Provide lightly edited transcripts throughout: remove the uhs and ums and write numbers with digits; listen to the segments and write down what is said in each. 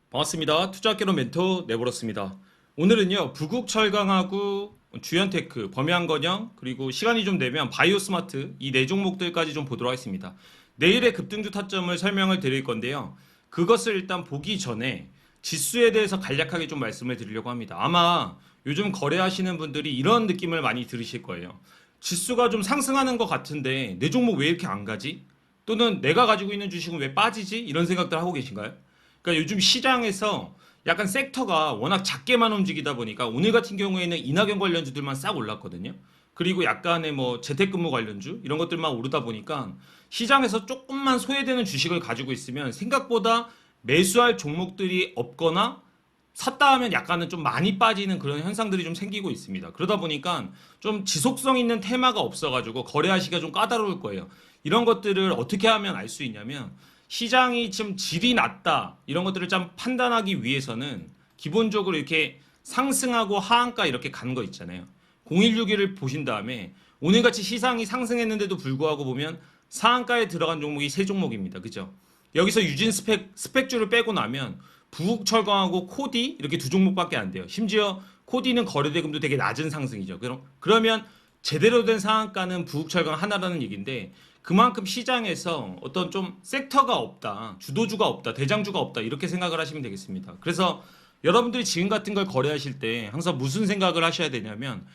반갑습니다. 투자학개론 멘토 내버렸습니다. 오늘은요, 부국철강하고 주연테크, 범양건영, 그리고 시간이 좀 되면 바이오스마트 이 네 종목들까지 좀 보도록 하겠습니다. 내일의 급등주 타점을 설명을 드릴 건데요. 그것을 일단 보기 전에 지수에 대해서 간략하게 좀 말씀을 드리려고 합니다. 아마 요즘 거래하시는 분들이 이런 느낌을 많이 들으실 거예요. 지수가 좀 상승하는 것 같은데 내 종목 왜 이렇게 안 가지? 또는 내가 가지고 있는 주식은 왜 빠지지? 이런 생각들 하고 계신가요? 그러니까 요즘 시장에서 약간 섹터가 워낙 작게만 움직이다 보니까 오늘 같은 경우에는 이낙연 관련주들만 싹 올랐거든요. 그리고 약간의 뭐 재택근무 관련주 이런 것들만 오르다 보니까 시장에서 조금만 소외되는 주식을 가지고 있으면 생각보다 매수할 종목들이 없거나 샀다 하면 약간은 좀 많이 빠지는 그런 현상들이 좀 생기고 있습니다. 그러다 보니까 좀 지속성 있는 테마가 없어가지고 거래하기가 좀 까다로울 거예요. 이런 것들을 어떻게 하면 알 수 있냐면 시장이 지금 질이 낮다 이런 것들을 좀 판단하기 위해서는 기본적으로 이렇게 상승하고 하한가 이렇게 간 거 있잖아요. 0161을 보신 다음에 오늘같이 시장이 상승했는데도 불구하고 보면 상한가에 들어간 종목이 세 종목입니다. 그죠? 여기서 유진 스펙주를 빼고 나면 부국철강하고 코디 이렇게 두 종목밖에 안 돼요. 심지어 코디는 거래대금도 되게 낮은 상승이죠. 그러면 제대로 된 상한가는 부국철강 하나라는 얘기인데 그만큼 시장에서 어떤 좀 섹터가 없다, 주도주가 없다, 대장주가 없다 이렇게 생각을 하시면 되겠습니다. 그래서 여러분들이 지금 같은 걸 거래하실 때 항상 무슨 생각을 하셔야 되냐면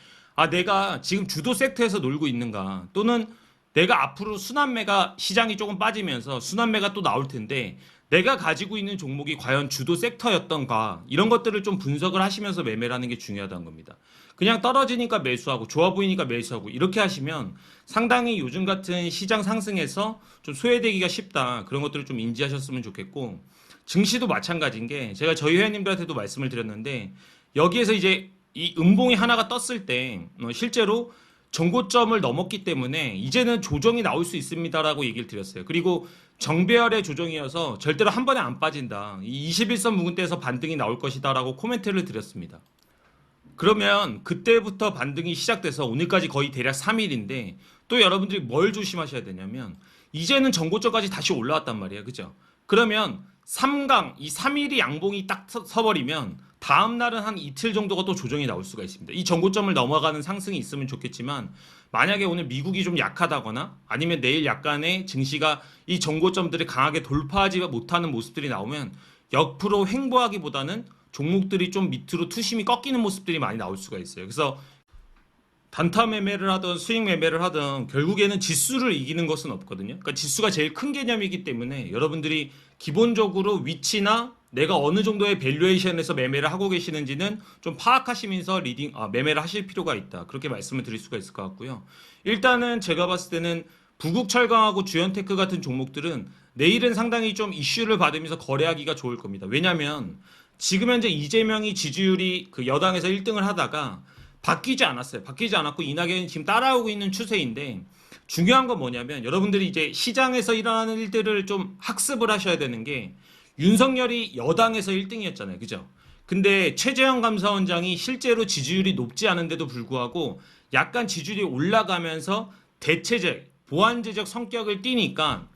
내가 지금 주도 섹터에서 놀고 있는가 또는 내가 앞으로 순환매가 시장이 조금 빠지면서 순환매가 또 나올 텐데 내가 가지고 있는 종목이 과연 주도 섹터였던가 이런 것들을 좀 분석을 하시면서 매매를 하는 게 중요하다는 겁니다. 그냥 떨어지니까 매수하고 좋아 보이니까 매수하고 이렇게 하시면 상당히 요즘 같은 시장 상승에서 좀 소외되기가 쉽다. 그런 것들을 좀 인지하셨으면 좋겠고 증시도 마찬가지인 게 제가 저희 회원님들한테도 말씀을 드렸는데 여기에서 이제 이 음봉이 하나가 떴을 때 실제로 정고점을 넘었기 때문에 이제는 조정이 나올 수 있습니다라고 얘기를 드렸어요. 그리고 정배열의 조정이어서 절대로 한 번에 안 빠진다. 이 21선 묵은대에서 반등이 나올 것이다라고 코멘트를 드렸습니다. 그러면 그때부터 반등이 시작돼서 오늘까지 거의 대략 3일인데 또 여러분들이 뭘 조심하셔야 되냐면 이제는 전고점까지 다시 올라왔단 말이에요. 그죠? 그러면 3강, 이 3일이 양봉이 딱 서버리면 다음 날은 한 이틀 정도가 또 조정이 나올 수가 있습니다. 이 전고점을 넘어가는 상승이 있으면 좋겠지만 만약에 오늘 미국이 좀 약하다거나 아니면 내일 약간의 증시가 이 전고점들을 강하게 돌파하지 못하는 모습들이 나오면 역으로 횡보하기보다는 종목들이 좀 밑으로 투심이 꺾이는 모습들이 많이 나올 수가 있어요. 그래서 단타 매매를 하든 수익 매매를 하든 결국에는 지수를 이기는 것은 없거든요. 그러니까 지수가 제일 큰 개념이기 때문에 여러분들이 기본적으로 위치나 내가 어느 정도의 밸류에이션에서 매매를 하고 계시는지는 좀 파악하시면서 매매를 하실 필요가 있다. 그렇게 말씀을 드릴 수가 있을 것 같고요. 일단은 제가 봤을 때는 부국철강하고 주연테크 같은 종목들은 내일은 상당히 좀 이슈를 받으면서 거래하기가 좋을 겁니다. 왜냐하면 지금 현재 이재명이 지지율이 그 여당에서 1등을 하다가 바뀌지 않았어요. 바뀌지 않았고 이낙연이 지금 따라오고 있는 추세인데 중요한 건 뭐냐면 여러분들이 이제 시장에서 일어나는 일들을 좀 학습을 하셔야 되는 게 윤석열이 여당에서 1등이었잖아요. 그죠? 근데 최재형 감사원장이 실제로 지지율이 높지 않은데도 불구하고 약간 지지율이 올라가면서 대체적, 보완제적 성격을 띠니까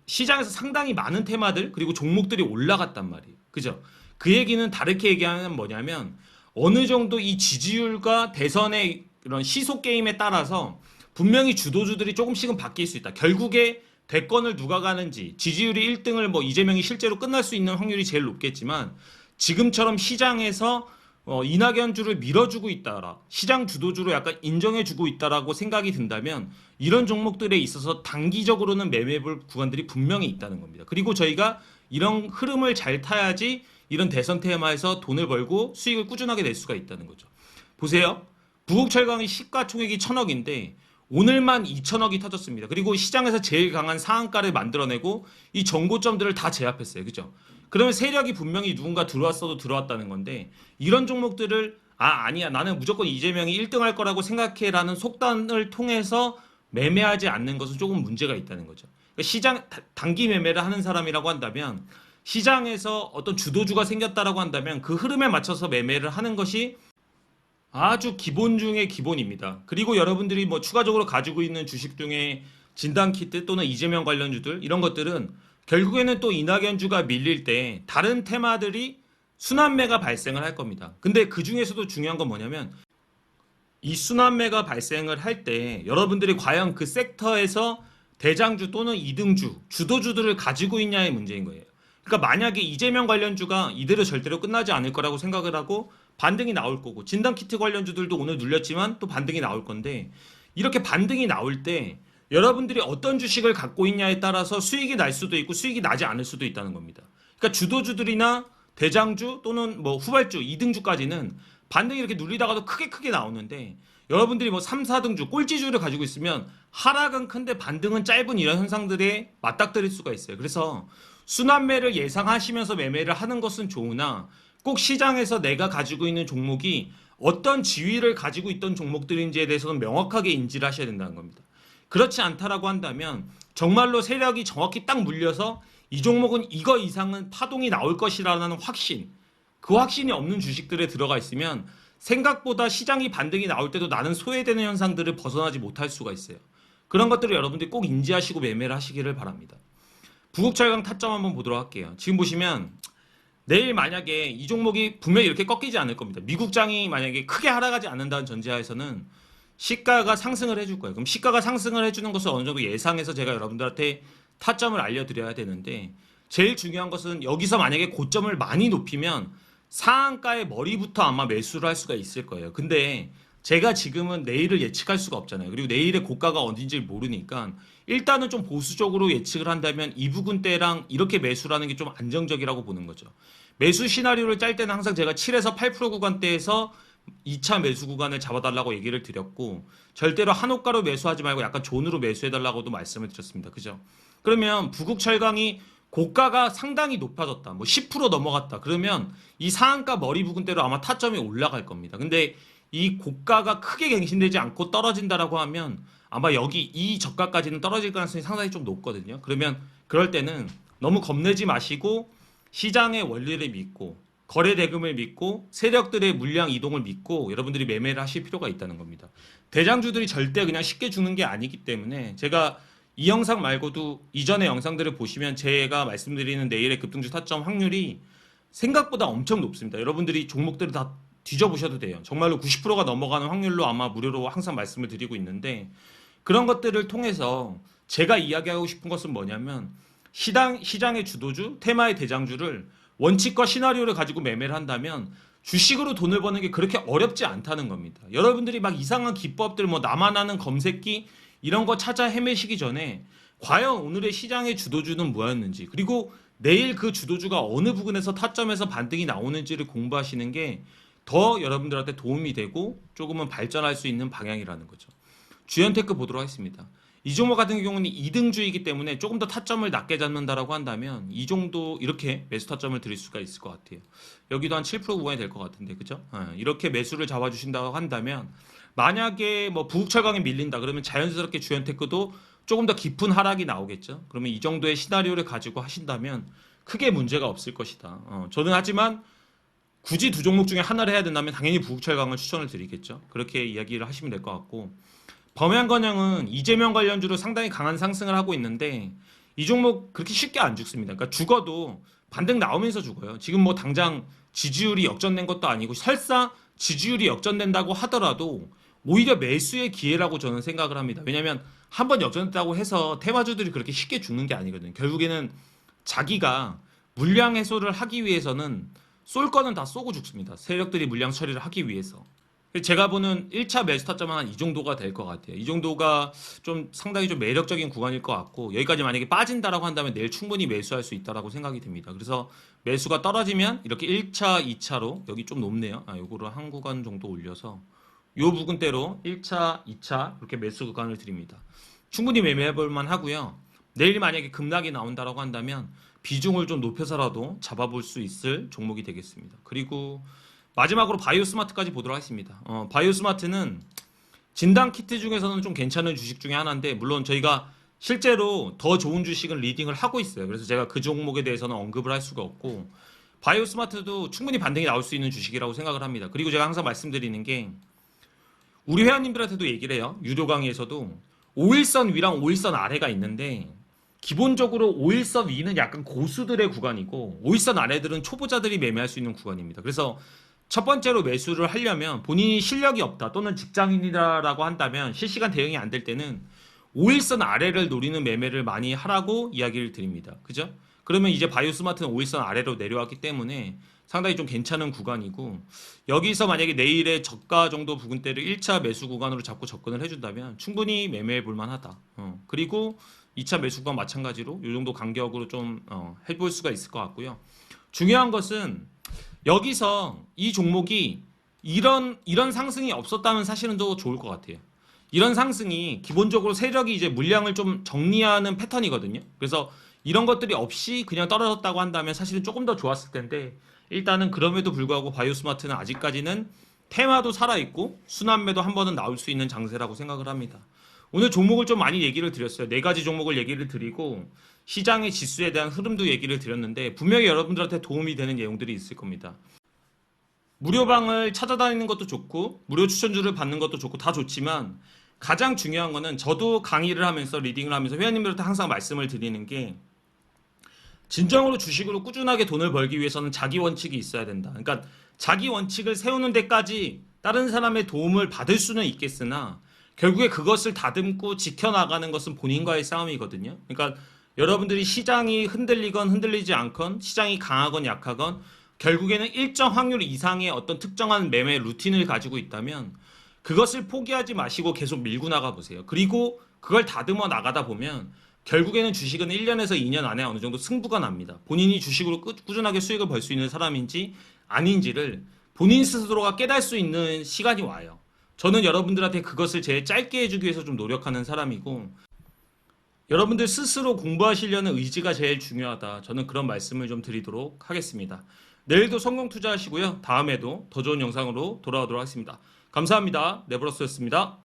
시장에서 상당히 많은 테마들 그리고 종목들이 올라갔단 말이에요. 그죠? 그 얘기는 다르게 얘기하면 뭐냐면 어느 정도 이 지지율과 대선의 이런 시속 게임에 따라서 분명히 주도주들이 조금씩은 바뀔 수 있다. 결국에 대권을 누가 가는지 지지율이 1등을 뭐 이재명이 실제로 끝날 수 있는 확률이 제일 높겠지만 지금처럼 시장에서 이낙연주를 밀어주고 있다라 시장 주도주로 약간 인정해주고 있다라고 생각이 든다면 이런 종목들에 있어서 단기적으로는 매매볼 구간들이 분명히 있다는 겁니다. 그리고 저희가 이런 흐름을 잘 타야지 이런 대선 테마에서 돈을 벌고 수익을 꾸준하게 낼 수가 있다는 거죠. 보세요. 부국철강이 시가총액이 1,000억인데 오늘만 2,000억이 터졌습니다. 그리고 시장에서 제일 강한 상한가를 만들어내고 이 정고점들을 다 제압했어요. 그죠? 그러면 세력이 분명히 누군가 들어왔어도 들어왔다는 건데 이런 종목들을 아니야 나는 무조건 이재명이 1등 할 거라고 생각해라는 속단을 통해서 매매하지 않는 것은 조금 문제가 있다는 거죠. 그러니까 단기 매매를 하는 사람이라고 한다면 시장에서 어떤 주도주가 생겼다라고 한다면 그 흐름에 맞춰서 매매를 하는 것이 아주 기본 중의 기본입니다. 그리고 여러분들이 뭐 추가적으로 가지고 있는 주식 중에 진단키트 또는 이재명 관련주들 이런 것들은 결국에는 또 이낙연주가 밀릴 때 다른 테마들이 순환매가 발생을 할 겁니다. 근데 그 중에서도 중요한 건 뭐냐면 이 순환매가 발생을 할 때 여러분들이 과연 그 섹터에서 대장주 또는 이등주, 주도주들을 가지고 있냐의 문제인 거예요. 그러니까 만약에 이재명 관련주가 이대로 절대로 끝나지 않을 거라고 생각을 하고 반등이 나올 거고 진단키트 관련주들도 오늘 눌렸지만 또 반등이 나올 건데 이렇게 반등이 나올 때 여러분들이 어떤 주식을 갖고 있냐에 따라서 수익이 날 수도 있고 수익이 나지 않을 수도 있다는 겁니다. 그러니까 주도주들이나 대장주 또는 뭐 후발주, 2등주까지는 반등이 이렇게 눌리다가도 크게 나오는데 여러분들이 뭐 3, 4등주, 꼴찌주를 가지고 있으면 하락은 큰데 반등은 짧은 이런 현상들에 맞닥뜨릴 수가 있어요. 그래서 순환매를 예상하시면서 매매를 하는 것은 좋으나 꼭 시장에서 내가 가지고 있는 종목이 어떤 지위를 가지고 있던 종목들인지에 대해서는 명확하게 인지를 하셔야 된다는 겁니다. 그렇지 않다라고 한다면 정말로 세력이 정확히 딱 물려서 이 종목은 이거 이상은 파동이 나올 것이라는 확신, 그 확신이 없는 주식들에 들어가 있으면 생각보다 시장이 반등이 나올 때도 나는 소외되는 현상들을 벗어나지 못할 수가 있어요. 그런 것들을 여러분들이 꼭 인지하시고 매매를 하시기를 바랍니다. 부국철강 타점 한번 보도록 할게요. 지금 보시면 내일 만약에 이 종목이 분명히 이렇게 꺾이지 않을 겁니다. 미국장이 만약에 크게 하락하지 않는다는 전제하에서는 시가가 상승을 해줄 거예요. 그럼 시가가 상승을 해주는 것을 어느 정도 예상해서 제가 여러분들한테 타점을 알려드려야 되는데 제일 중요한 것은 여기서 만약에 고점을 많이 높이면 상한가의 머리부터 아마 매수를 할 수가 있을 거예요. 근데 제가 지금은 내일을 예측할 수가 없잖아요. 그리고 내일의 고가가 어딘지 모르니까 일단은 좀 보수적으로 예측을 한다면 이 부근대랑 이렇게 매수라는 게 좀 안정적이라고 보는 거죠. 매수 시나리오를 짤 때는 항상 제가 7에서 8% 구간대에서 2차 매수 구간을 잡아달라고 얘기를 드렸고 절대로 한호가로 매수하지 말고 약간 존으로 매수해달라고도 말씀을 드렸습니다. 그죠? 그러면 부국철강이 고가가 상당히 높아졌다. 뭐 10% 넘어갔다. 그러면 이 상한가 머리 부근대로 아마 타점이 올라갈 겁니다. 근데 이 고가가 크게 갱신되지 않고 떨어진다라고 하면 아마 여기 이 저가까지는 떨어질 가능성이 상당히 좀 높거든요. 그러면 그럴 때는 너무 겁내지 마시고 시장의 원리를 믿고 거래 대금을 믿고 세력들의 물량 이동을 믿고 여러분들이 매매를 하실 필요가 있다는 겁니다. 대장주들이 절대 그냥 쉽게 죽는 게 아니기 때문에 제가 이 영상 말고도 이전의 영상들을 보시면 제가 말씀드리는 내일의 급등주 타점 확률이 생각보다 엄청 높습니다. 여러분들이 종목들을 다 뒤져보셔도 돼요. 정말로 90%가 넘어가는 확률로 아마 무료로 항상 말씀을 드리고 있는데 그런 것들을 통해서 제가 이야기하고 싶은 것은 뭐냐면 시장의 주도주, 테마의 대장주를 원칙과 시나리오를 가지고 매매를 한다면 주식으로 돈을 버는 게 그렇게 어렵지 않다는 겁니다. 여러분들이 막 이상한 기법들 뭐 나만 아는 검색기 이런 거 찾아 헤매시기 전에 과연 오늘의 시장의 주도주는 뭐였는지 그리고 내일 그 주도주가 어느 부분에서 타점에서 반등이 나오는지를 공부하시는 게 더 여러분들한테 도움이 되고 조금은 발전할 수 있는 방향이라는 거죠. 주연테크 보도록 하겠습니다. 이 종목 같은 경우는 2등주이기 때문에 조금 더 타점을 낮게 잡는다라고 한다면 이 정도 이렇게 매수 타점을 드릴 수가 있을 것 같아요. 여기도 한 7% 구간이 될 것 같은데 그죠? 이렇게 매수를 잡아주신다고 한다면 만약에 뭐 부국철강에 밀린다 그러면 자연스럽게 주연테크도 조금 더 깊은 하락이 나오겠죠. 그러면 이 정도의 시나리오를 가지고 하신다면 크게 문제가 없을 것이다. 저는 하지만 굳이 두 종목 중에 하나를 해야 된다면 당연히 부국철강을 추천을 드리겠죠. 그렇게 이야기를 하시면 될 것 같고 범양건영은 이재명 관련주로 상당히 강한 상승을 하고 있는데 이 종목 그렇게 쉽게 안 죽습니다. 그러니까 죽어도 반등 나오면서 죽어요. 지금 뭐 당장 지지율이 역전된 것도 아니고 설사 지지율이 역전된다고 하더라도 오히려 매수의 기회라고 저는 생각을 합니다. 왜냐하면 한번 역전됐다고 해서 테마주들이 그렇게 쉽게 죽는 게 아니거든요. 결국에는 자기가 물량 해소를 하기 위해서는 쏠 거는 다 쏘고 죽습니다. 세력들이 물량 처리를 하기 위해서. 제가 보는 1차 매수 타점은 한 이 정도가 될 것 같아요. 이 정도가 좀 상당히 좀 매력적인 구간일 것 같고 여기까지 만약에 빠진다라고 한다면 내일 충분히 매수할 수 있다라고 생각이 듭니다. 그래서 매수가 떨어지면 이렇게 1차, 2차로 여기 좀 높네요. 요거를 한 구간 정도 올려서 요 부근대로 1차, 2차 이렇게 매수 구간을 드립니다. 충분히 매매해볼 만 하고요. 내일 만약에 급락이 나온다라고 한다면 비중을 좀 높여서라도 잡아볼 수 있을 종목이 되겠습니다. 그리고 마지막으로 바이오스마트까지 보도록 하겠습니다. 바이오스마트는 진단키트 중에서는 좀 괜찮은 주식 중에 하나인데 물론 저희가 실제로 더 좋은 주식은 리딩을 하고 있어요. 그래서 제가 그 종목에 대해서는 언급을 할 수가 없고 바이오스마트도 충분히 반등이 나올 수 있는 주식이라고 생각을 합니다. 그리고 제가 항상 말씀드리는 게 우리 회원님들한테도 얘기를 해요. 유료 강의에서도 5일선 위랑 5일선 아래가 있는데 기본적으로 5일선 위는 약간 고수들의 구간이고 5일선 아래들은 초보자들이 매매할 수 있는 구간입니다. 그래서 첫 번째로 매수를 하려면 본인이 실력이 없다 또는 직장인이라고 한다면 실시간 대응이 안 될 때는 5일선 아래를 노리는 매매를 많이 하라고 이야기를 드립니다. 그죠? 그러면 이제 바이오스마트는 5일선 아래로 내려왔기 때문에 상당히 좀 괜찮은 구간이고 여기서 만약에 내일의 저가 정도 부근대를 1차 매수 구간으로 잡고 접근을 해준다면 충분히 매매해 볼 만하다. 그리고 2차 매수 구간 마찬가지로 이 정도 간격으로 좀 해볼 수가 있을 것 같고요. 중요한 것은 여기서 이 종목이 이런 상승이 없었다면 사실은 더 좋을 것 같아요. 이런 상승이 기본적으로 세력이 이제 물량을 좀 정리하는 패턴이거든요. 그래서 이런 것들이 없이 그냥 떨어졌다고 한다면 사실은 조금 더 좋았을 텐데 일단은 그럼에도 불구하고 바이오스마트는 아직까지는 테마도 살아있고 순환매도 한 번은 나올 수 있는 장세라고 생각을 합니다. 오늘 종목을 좀 많이 얘기를 드렸어요. 네 가지 종목을 얘기를 드리고 시장의 지수에 대한 흐름도 얘기를 드렸는데 분명히 여러분들한테 도움이 되는 내용들이 있을 겁니다. 무료방을 찾아다니는 것도 좋고 무료 추천주를 받는 것도 좋고 다 좋지만 가장 중요한 거는 저도 강의를 하면서 리딩을 하면서 회원님들한테 항상 말씀을 드리는 게 진정으로 주식으로 꾸준하게 돈을 벌기 위해서는 자기 원칙이 있어야 된다. 그러니까 자기 원칙을 세우는 데까지 다른 사람의 도움을 받을 수는 있겠으나 결국에 그것을 다듬고 지켜나가는 것은 본인과의 싸움이거든요. 그러니까 여러분들이 시장이 흔들리건 흔들리지 않건 시장이 강하건 약하건 결국에는 일정 확률 이상의 어떤 특정한 매매 루틴을 가지고 있다면 그것을 포기하지 마시고 계속 밀고 나가 보세요. 그리고 그걸 다듬어 나가다 보면 결국에는 주식은 1년에서 2년 안에 어느 정도 승부가 납니다. 본인이 주식으로 꾸준하게 수익을 벌 수 있는 사람인지 아닌지를 본인 스스로가 깨달을 수 있는 시간이 와요. 저는 여러분들한테 그것을 제일 짧게 해주기 위해서 좀 노력하는 사람이고 여러분들 스스로 공부하시려는 의지가 제일 중요하다. 저는 그런 말씀을 좀 드리도록 하겠습니다. 내일도 성공 투자하시고요. 다음에도 더 좋은 영상으로 돌아오도록 하겠습니다. 감사합니다. 네브로스였습니다.